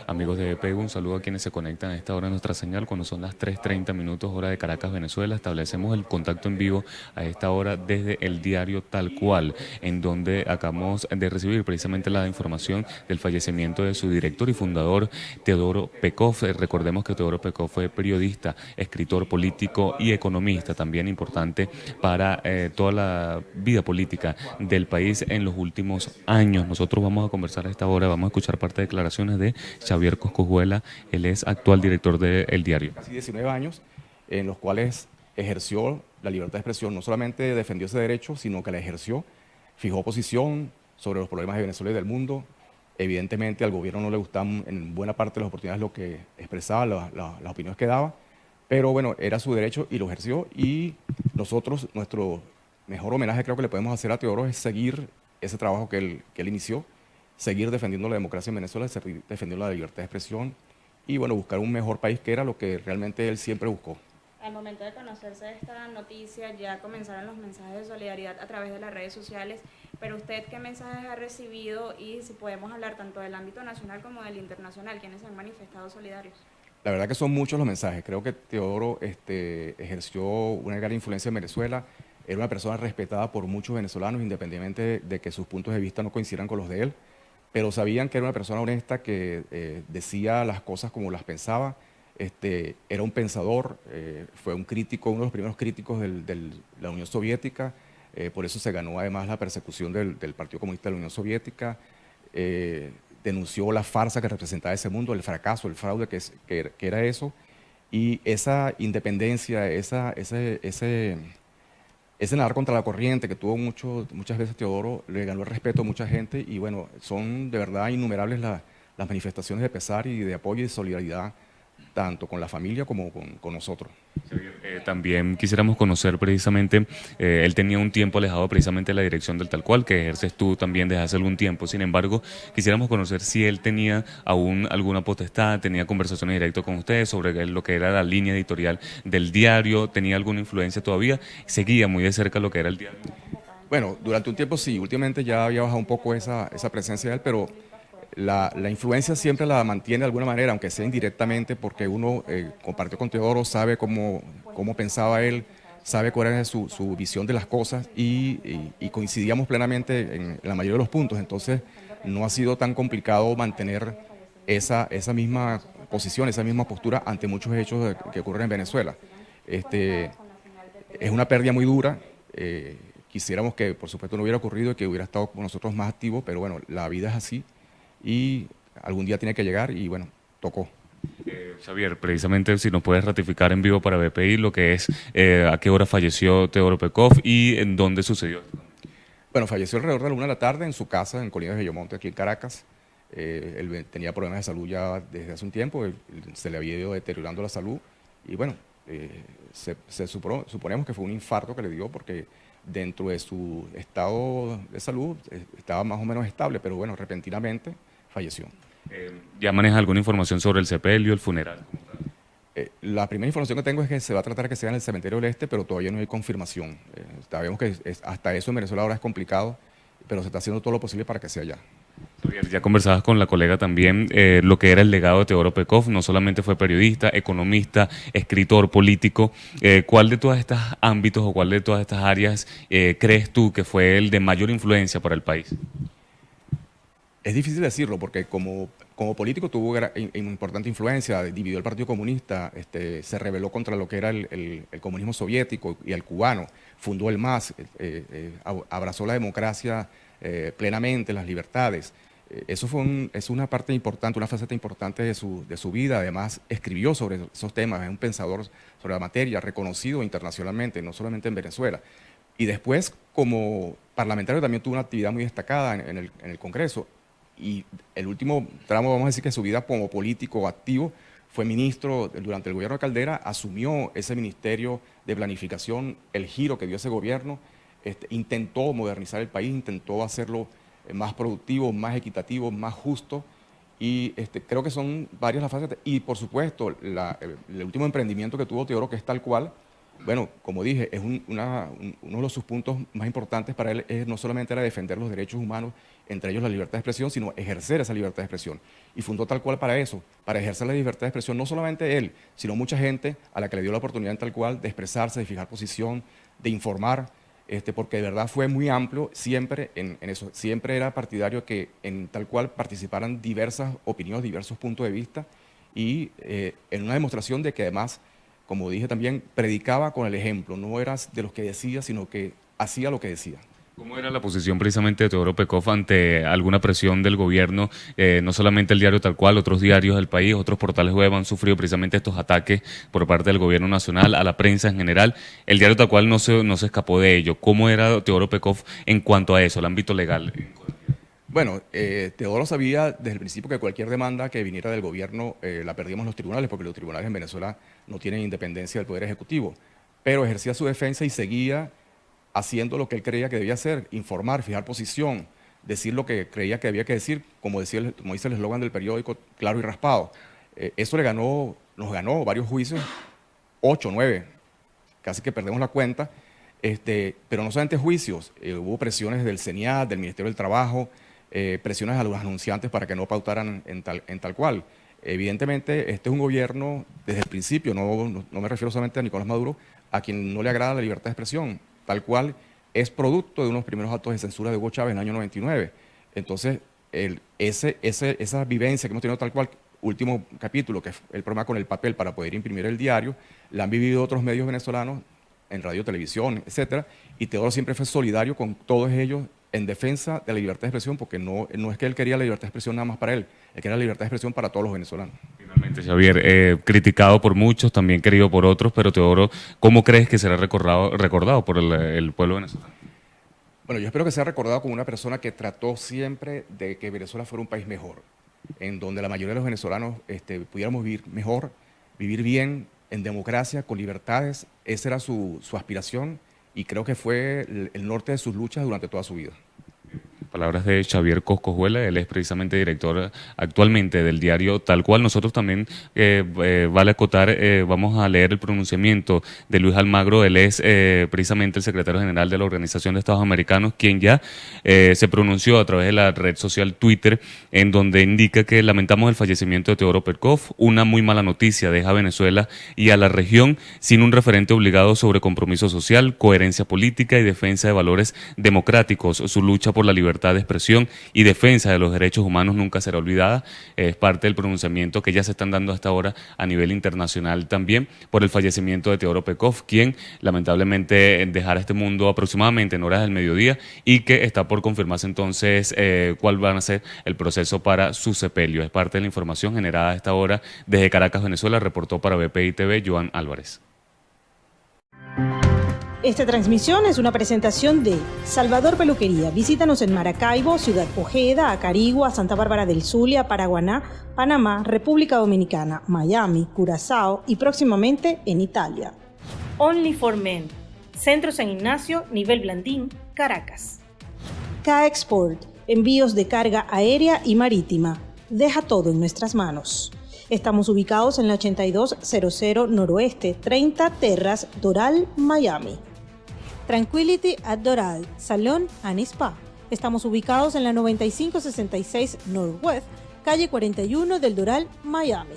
Amigos de EPEG, un saludo a quienes se conectan a esta hora de nuestra señal. Cuando son las 3:30 minutos, hora de Caracas, Venezuela, establecemos el contacto en vivo a esta hora desde el diario Tal Cual, en donde acabamos de recibir precisamente la información del fallecimiento de su director y fundador, Teodoro Pekov. Recordemos que Teodoro Pekov fue periodista, escritor, político y economista, también importante para toda la vida política del país en los últimos años. Nosotros vamos a conversar a esta hora, vamos a escuchar parte de declaraciones de Xavier Coscojuela. Él es actual director de El Diario. Casi 19 años en los cuales ejerció la libertad de expresión, no solamente defendió ese derecho, sino que la ejerció, fijó posición sobre los problemas de Venezuela y del mundo. Evidentemente al gobierno no le gustaban en buena parte de las oportunidades lo que expresaba, las opiniones que daba, pero bueno, era su derecho y lo ejerció, y nosotros, nuestro mejor homenaje creo que le podemos hacer a Teodoro es seguir ese trabajo que él inició, seguir defendiendo la democracia en Venezuela, seguir defendiendo la libertad de expresión y bueno, buscar un mejor país, que era lo que realmente él siempre buscó. Al momento de conocerse esta noticia, ya comenzaron los mensajes de solidaridad a través de las redes sociales, pero usted, ¿qué mensajes ha recibido? Y si podemos hablar tanto del ámbito nacional como del internacional, ¿quiénes se han manifestado solidarios? La verdad que son muchos los mensajes. Creo que Teodoro ejerció una gran influencia en Venezuela. Era una persona respetada por muchos venezolanos, independientemente de que sus puntos de vista no coincidieran con los de él, pero sabían que era una persona honesta que decía las cosas como las pensaba. Era un pensador, fue un crítico, uno de los primeros críticos de la Unión Soviética, por eso se ganó además la persecución del Partido Comunista de la Unión Soviética. Denunció la farsa que representaba ese mundo, el fracaso, el fraude que era eso, y esa independencia, ese nadar contra la corriente que tuvo muchas veces Teodoro, le ganó el respeto a mucha gente, y bueno, son de verdad innumerables las manifestaciones de pesar y de apoyo y de solidaridad, tanto con la familia como con nosotros. También quisiéramos conocer precisamente, él tenía un tiempo alejado precisamente de la dirección del Tal Cual, que ejerces tú también desde hace algún tiempo. Sin embargo, quisiéramos conocer si él tenía aún alguna potestad, tenía conversaciones directas con ustedes sobre lo que era la línea editorial del diario, tenía alguna influencia todavía, seguía muy de cerca lo que era el diario. Bueno, durante un tiempo sí, últimamente ya había bajado un poco esa presencia de él, pero la influencia siempre la mantiene de alguna manera, aunque sea indirectamente, porque uno compartió con Teodoro, sabe cómo pensaba él, sabe cuál era su visión de las cosas, y coincidíamos plenamente en la mayoría de los puntos. Entonces no ha sido tan complicado mantener esa misma posición, esa misma postura ante muchos hechos que ocurren en Venezuela. Es una pérdida muy dura. Quisiéramos que por supuesto no hubiera ocurrido y que hubiera estado con nosotros más activo, pero bueno, la vida es así y algún día tiene que llegar, y bueno, tocó. Xavier, precisamente si nos puedes ratificar en vivo para BPI lo que es a qué hora falleció Teodoro Pekov y en dónde sucedió. Bueno, falleció alrededor de la 1 de la tarde en su casa en Colinas de Bellomonte, aquí en Caracas. Él tenía problemas de salud ya desde hace un tiempo, se le había ido deteriorando la salud, y bueno, suponemos que fue un infarto que le dio, porque dentro de su estado de salud estaba más o menos estable, pero bueno, repentinamente falleció. ¿Ya maneja alguna información sobre el sepelio, el funeral? La primera información que tengo es que se va a tratar que sea en el Cementerio del Este, pero todavía no hay confirmación. Sabemos que hasta eso en Venezuela ahora es complicado, pero se está haciendo todo lo posible para que sea allá. Xavier, ya conversabas con la colega también lo que era el legado de Teodoro Pekov. No solamente fue periodista, economista, escritor, político. ¿Cuál de todos estos ámbitos o cuál de todas estas áreas crees tú que fue el de mayor influencia para el país? Es difícil decirlo, porque como político tuvo importante influencia, dividió el Partido Comunista, se rebeló contra lo que era el comunismo soviético y el cubano, fundó el MAS, abrazó la democracia plenamente, las libertades. Eso es una parte importante, una faceta importante de su vida. Además, escribió sobre esos temas, es un pensador sobre la materia, reconocido internacionalmente, no solamente en Venezuela. Y después, como parlamentario, también tuvo una actividad muy destacada en el Congreso. Y el último tramo, vamos a decir que su vida como político activo, fue ministro durante el gobierno de Caldera, asumió ese ministerio de planificación, el giro que dio ese gobierno, intentó modernizar el país, intentó hacerlo más productivo, más equitativo, más justo, y creo que son varias las facetas. Y por supuesto, el último emprendimiento que tuvo Teodoro, que es Tal Cual, Bueno, como dije, es uno de sus puntos más importantes para él no solamente era defender los derechos humanos, entre ellos la libertad de expresión, sino ejercer esa libertad de expresión. Y fundó tal cual para eso, para ejercer la libertad de expresión, no solamente él, sino mucha gente a la que le dio la oportunidad en tal cual de expresarse, de fijar posición, de informar, porque de verdad fue muy amplio siempre en eso. Siempre era partidario que en tal cual participaran diversas opiniones, diversos puntos de vista y en una demostración de que además, como dije también, predicaba con el ejemplo, no era de los que decía, sino que hacía lo que decía. ¿Cómo era la posición precisamente de Teodoro Pekov ante alguna presión del gobierno? No solamente el diario Tal Cual, otros diarios del país, otros portales web han sufrido precisamente estos ataques por parte del gobierno nacional, a la prensa en general. El diario Tal Cual no se escapó de ello. ¿Cómo era Teodoro Pekov en cuanto a eso, el ámbito legal? Bueno, Teodoro sabía desde el principio que cualquier demanda que viniera del gobierno la perdíamos en los tribunales, porque los tribunales en Venezuela no tienen independencia del Poder Ejecutivo, pero ejercía su defensa y seguía haciendo lo que él creía que debía hacer, informar, fijar posición, decir lo que creía que había que decir, como dice el eslogan del periódico, claro y raspado. Eso nos ganó varios juicios, 8, 9, casi que perdemos la cuenta, pero no solamente juicios, hubo presiones del CENIAT, del Ministerio del Trabajo, presiones a los anunciantes para que no pautaran en tal cual. Evidentemente, este es un gobierno, desde el principio, no me refiero solamente a Nicolás Maduro, a quien no le agrada la libertad de expresión, tal cual es producto de unos primeros actos de censura de Hugo Chávez en el año 99. Entonces, esa vivencia que hemos tenido tal cual, último capítulo, que es el problema con el papel para poder imprimir el diario, la han vivido otros medios venezolanos en radio, televisión, etcétera, y Teodoro siempre fue solidario con todos ellos en defensa de la libertad de expresión, porque no es que él quería la libertad de expresión nada más para él quería la libertad de expresión para todos los venezolanos. Finalmente, Xavier, criticado por muchos, también querido por otros, pero Teodoro, ¿cómo crees que será recordado por el pueblo venezolano? Bueno, yo espero que sea recordado como una persona que trató siempre de que Venezuela fuera un país mejor, en donde la mayoría de los venezolanos pudiéramos vivir mejor, vivir bien, en democracia, con libertades. Esa era su aspiración y creo que fue el norte de sus luchas durante toda su vida. Palabras de Xavier Coscojuela, él es precisamente director actualmente del diario Tal Cual. Nosotros también, vale acotar, vamos a leer el pronunciamiento de Luis Almagro. Él es precisamente el secretario general de la Organización de Estados Americanos, quien ya se pronunció a través de la red social Twitter, en donde indica que lamentamos el fallecimiento de Teodoro Pekov, una muy mala noticia, deja a Venezuela y a la región sin un referente obligado sobre compromiso social, coherencia política y defensa de valores democráticos. Su lucha por la libertad de expresión y defensa de los derechos humanos nunca será olvidada. Es parte del pronunciamiento que ya se están dando hasta ahora a nivel internacional también por el fallecimiento de Teodoro Pekov, quien lamentablemente dejará este mundo aproximadamente en horas del mediodía y que está por confirmarse entonces cuál va a ser el proceso para su sepelio. Es parte de la información generada a esta hora desde Caracas, Venezuela. Reportó para BPI TV Joan Álvarez. Esta transmisión es una presentación de Salvador Peluquería. Visítanos en Maracaibo, Ciudad Ojeda, Acarigua, Santa Bárbara del Zulia, Paraguaná, Panamá, República Dominicana, Miami, Curazao y próximamente en Italia. Only for Men. Centro San Ignacio, Nivel Blandín, Caracas. K-Export. Envíos de carga aérea y marítima. Deja todo en nuestras manos. Estamos ubicados en la 8200 Noroeste, 30 Terras, Doral, Miami. Tranquility at Doral, Salón and Spa. Estamos ubicados en la 9566 Northwest, calle 41 del Doral, Miami.